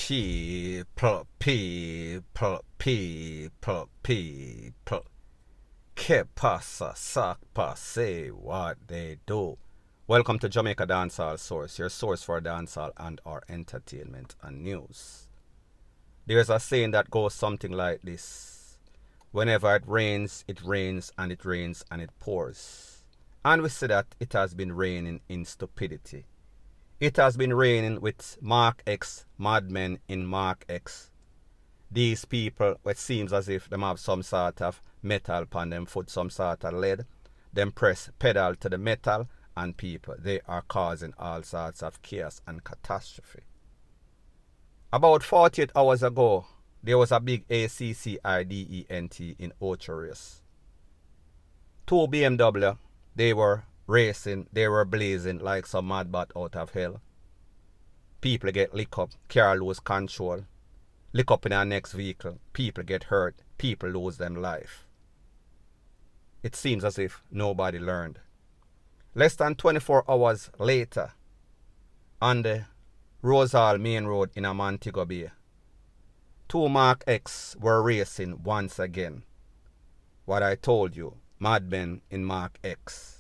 People. Que pasa, sakpa, say what they do. Welcome to Jamaica Dancehall Source, your source for dancehall and our entertainment and news. There's a saying that goes something like this. Whenever it rains, it rains, and it rains, and it pours. And we see that it has been raining in stupidity. It has been raining with Mark X, madmen in Mark X. These people, it seems as if them have some sort of metal upon them foot, some sort of lead. Them press pedal to the metal, and people, they are causing all sorts of chaos and catastrophe. About 48 hours ago, there was a big ACCIDENT in Ocho race. 2 BMW, they were racing, they were blazing like some mad bat out of hell. People get lick up, car lose control. Lick up in our next vehicle, people get hurt, people lose them life. It seems as if nobody learned. Less than 24 hours later, on the Rosal main road in Montego Bay, 2 Mark X were racing once again. What I told you, madmen in Mark X.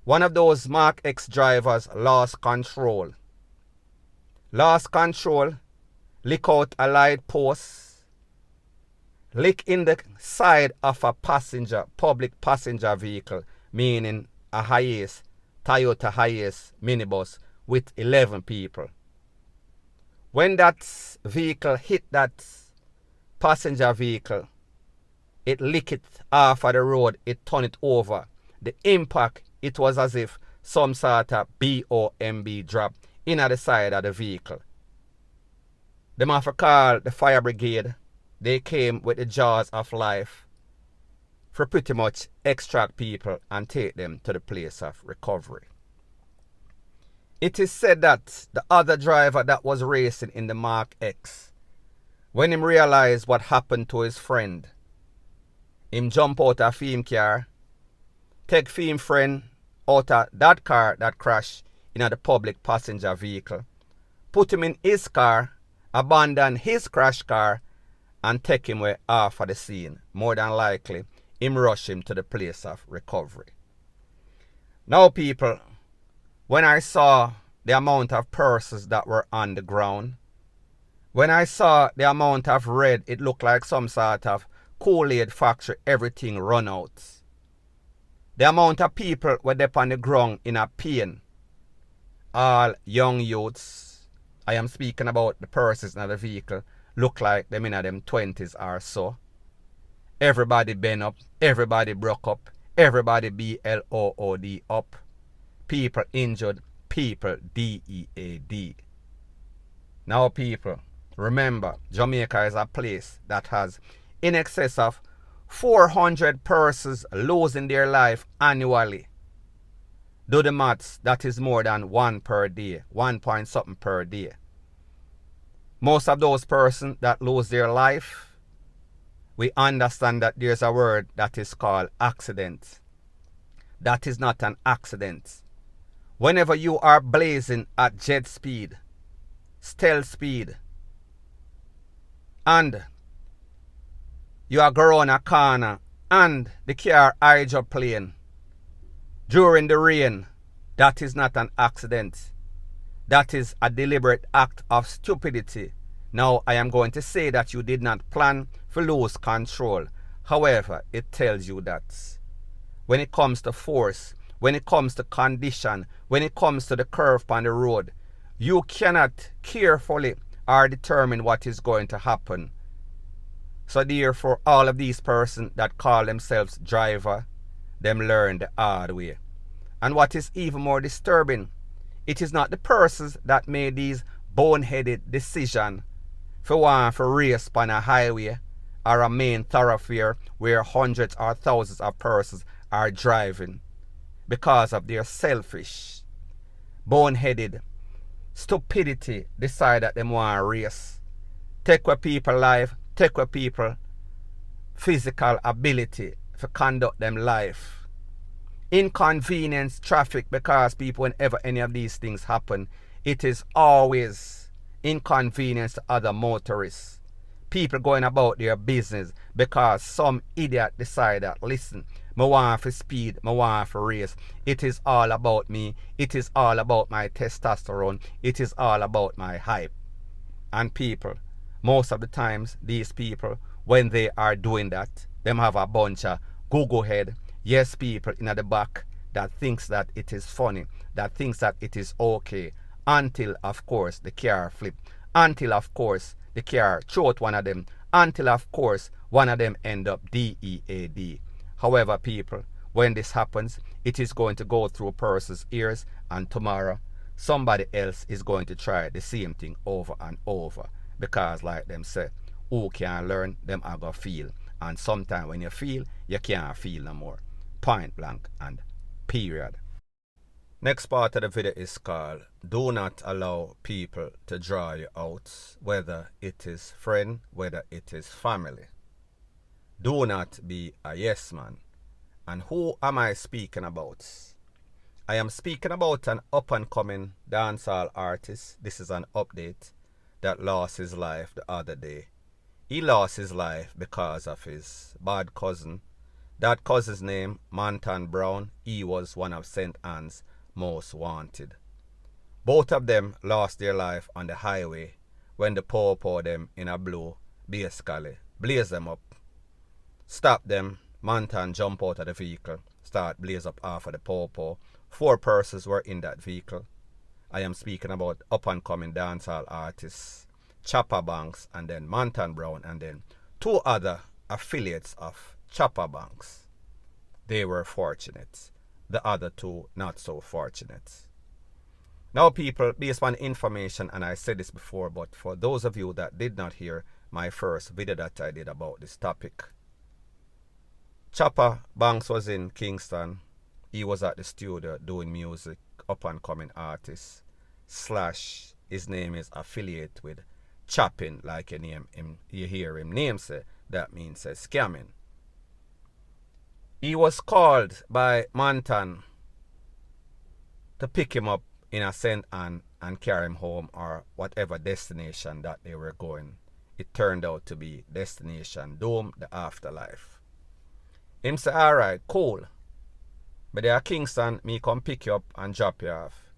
One of those Mark X drivers lost control. Lick out a light post, lick in the side of a public passenger vehicle, meaning a Toyota Hiace minibus with 11 people. When that vehicle hit that passenger vehicle, it licked it off of the road, it turned it over. The impact, it was as if some sort of bomb dropped in at the side of the vehicle. Them have to call the fire brigade. They came with the jaws of life for pretty much extract people and take them to the place of recovery. It is said that the other driver that was racing in the Mark X, when him realized what happened to his friend, him jump out of him car, take him friend out of that car that crashed in the public passenger vehicle, put him in his car, abandon his crash car, and take him away off of the scene. More than likely, him rush him to the place of recovery. Now people, when I saw the amount of purses that were on the ground, when I saw the amount of red, it looked like some sort of Kool-Aid factory, everything run out. The amount of people were there on the ground in a pain. All young youths, I am speaking about the purses in the vehicle, look like them in them 20s or so. Everybody bent up, everybody broke up, everybody BLOOD up. People injured, people DEAD. Now people, remember, Jamaica is a place that has in excess of 400 persons losing their life annually. Do the maths, that is more than 1 per day, 1 point something per day. Most of those persons that lose their life, we understand that there's a word that is called accident. That is not an accident. Whenever you are blazing at jet speed, stealth speed, and you are going a corner and the car hydroplane during the rain, that is not an accident. That is a deliberate act of stupidity. Now I am going to say that you did not plan to lose control. However, it tells you that when it comes to force, when it comes to condition, when it comes to the curve on the road, you cannot carefully or determine what is going to happen. So therefore, all of these persons that call themselves driver, them learn the hard way. And what is even more disturbing, it is not the persons that made these boneheaded decisions for race on a highway or a main thoroughfare where hundreds or thousands of persons are driving because of their selfish, boneheaded stupidity decide that they want to race. Take away people life, take away people physical ability to conduct them life. Inconvenience traffic because people, whenever any of these things happen, it is always inconvenience to other motorists. People going about their business because some idiot decide that, listen, I want for speed, I want for race. It is all about me. It is all about my testosterone. It is all about my hype. And people, most of the times, these people, when they are doing that, them have a bunch of go-go head, yes people in the back that thinks that it is funny, that thinks that it is okay, until of course the car flip, until of course the car throat one of them, until of course one of them end up DEAD. However, people, when this happens, it is going to go through a person's ears, and tomorrow somebody else is going to try the same thing over and over. Because like them say, who can learn, them are going to feel. And sometimes when you feel, you can't feel no more. Point blank and period. Next part of the video is called Do Not Allow People to Draw You Out, whether it is friend, whether it is family. Do not be a yes man. And who am I speaking about? I am speaking about an up and coming dancehall artist. This is an update that lost his life the other day. He lost his life because of his bad cousin. That cousin's name, Montan Brown. He was one of St. Anne's most wanted. Both of them lost their life on the highway when the poor them in a blue basically blaze them up. Stop them. Montan jump out of the vehicle, start blaze up half of the poor. 4 persons were in that vehicle. I am speaking about up and coming dancehall artists Chopper Banks and then Montan Brown and then 2 other affiliates of Chopper Banks. They were fortunate. The other 2 not so fortunate. Now people, based on information, and I said this before, but for those of you that did not hear my first video that I did about this topic, Chopper Banks was in Kingston. He was at the studio doing music, up and coming artist, / his name is affiliate with chopping, like you hear him name say, that means scamming. He was called by Montan to pick him up in a St. Anne and carry him home or whatever destination that they were going. It turned out to be Destination Doom, the afterlife. Him say, alright, cool. But there Kingston, me come pick you up and drop you off.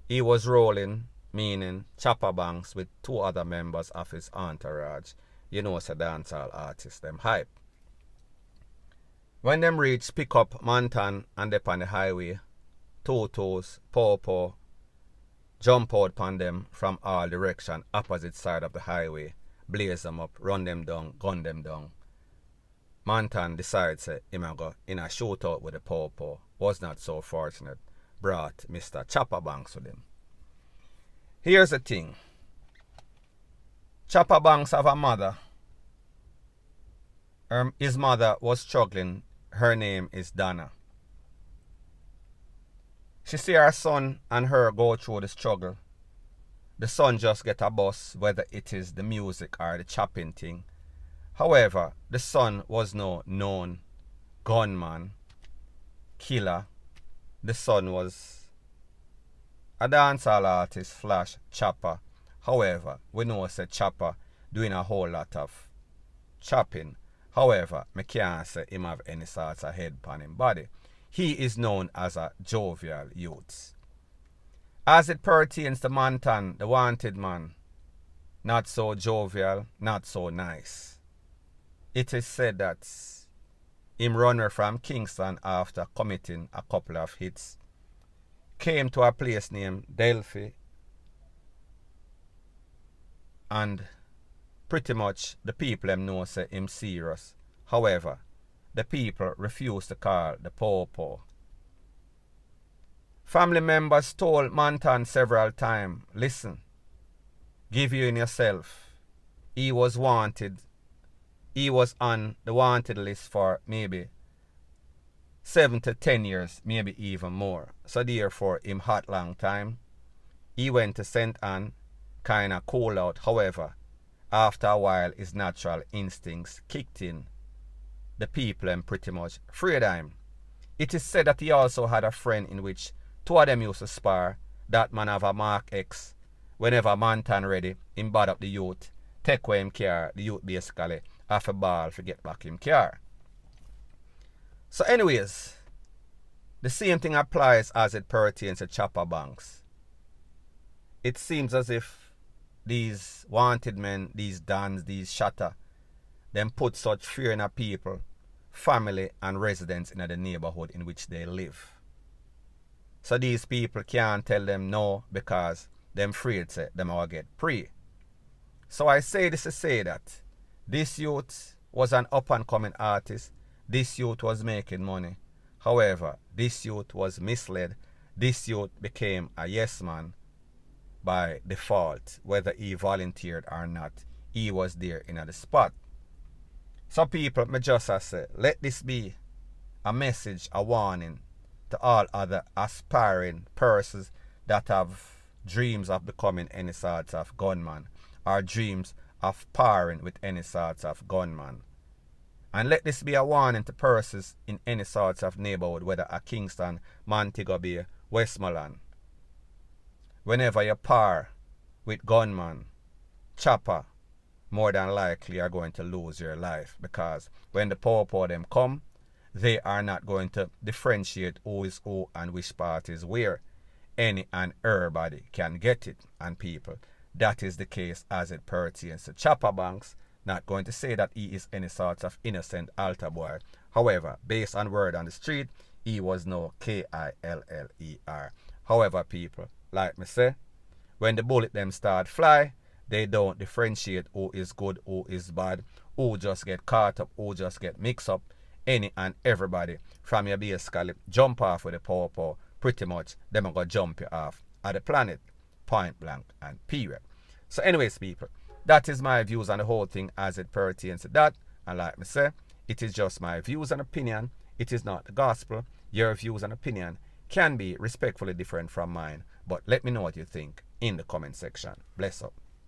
He was rolling, meaning Chopper Banks, with 2 other members of his entourage. You know, it's a dancehall artist, them hype. When them reach pick up Montan and they on the highway, Totos, Popo, jump out upon them from all direction, opposite side of the highway, blaze them up, run them down, gun them down. Montan decides him go in a shootout with the Popo. Was not so fortunate. Brought Mr. Chopper Banks with him. Here's the thing. Chopper Banks have a mother. His mother was struggling. Her name is Donna. She see her son and her go through the struggle. The son just get a bus, whether it is the music or the chopping thing. However, the son was no known gunman, killer. The son was a dancehall artist / chopper. However, we know say Chopper doing a whole lot of chopping. However, I can't say him have any sort of head on him body. He is known as a jovial youth. As it pertains to Montan, the wanted man, not so jovial, not so nice. It is said that him runner from Kingston after committing a couple of hits came to a place named Delphi and pretty much the people them know say him serious. However, the people refused to call the Popo. Family members told Montan several times, listen, give you in yourself. He was wanted. He was on the wanted list for maybe 7 to 10 years, maybe even more. So therefore, him hot long time. He went to St. Anne, kind of cool out. However, after a while, his natural instincts kicked in. The people and pretty much freed him. It is said that he also had a friend in which 2 of them used to spar. That man have a Mark X whenever Mantan ready, him bad up the youth, take away him car, the youth basically have a ball to get back him car. So anyways, the same thing applies as it pertains to chopper banks. It seems as if these wanted men, these dons, these shatter, them put such fear in a people, family and residents in the neighborhood in which they live. So these people can't tell them no because them afraid say them will get free. So I say this to say that this youth was an up and coming artist. This youth was making money. However, this youth was misled. This youth became a yes man by default, whether he volunteered or not. He was there in the spot. So people, me just say, let this be a message, a warning to all other aspiring persons that have dreams of becoming any sort of gunman or dreams of parring with any sort of gunman. And let this be a warning to persons in any sort of neighborhood, whether a Kingston, Montego Bay, Westmoreland. Whenever you par with gunman, chopper, more than likely are going to lose your life, because when the power them come, they are not going to differentiate who is who and which part is where. Any and everybody can get it, and people, that is the case as it pertains to chopper banks. Not going to say that he is any sort of innocent altar boy. However, based on word on the street, he was no KILLER. However, people, like me say, when the bullet them start fly, they don't differentiate who is good, who is bad, who just get caught up, who just get mixed up. Any and everybody from your basically jump off with the power, pretty much them are going to jump you off at the planet, point blank and period. So anyways, people, that is my views on the whole thing as it pertains to that. And like me say, it is just my views and opinion. It is not the gospel. Your views and opinion can be respectfully different from mine. But let me know what you think in the comment section. Bless up.